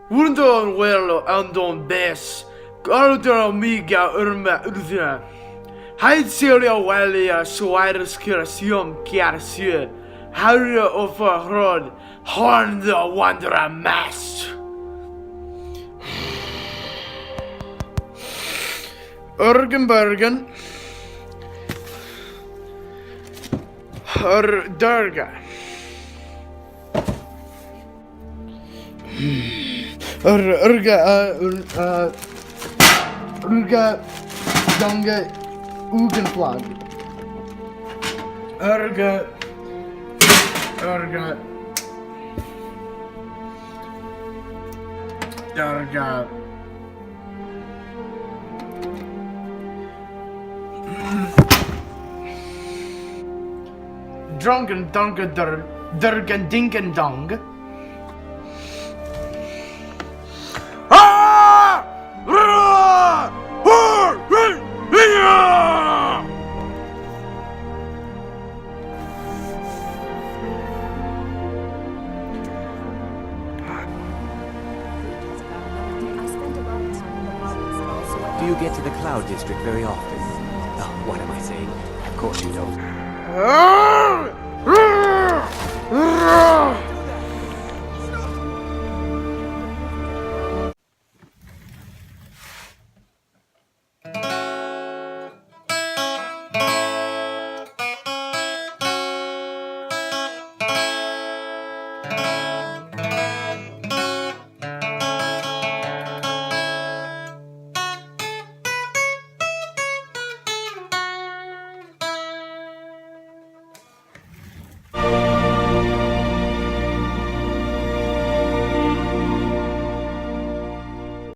Wundon wello andon bes. Garudra miga urma urza. Heidselia walia swiris kirasium kiarsie. Harrier of a rod. Horn the wanderer mast. Urgenbergen. Durga. Urga Dange Ugenflag. Urga Durga Drunken Dunga Durgan Dinken Dong. Do you get to the Cloud District very often? Oh, what am I saying? Of course you don't.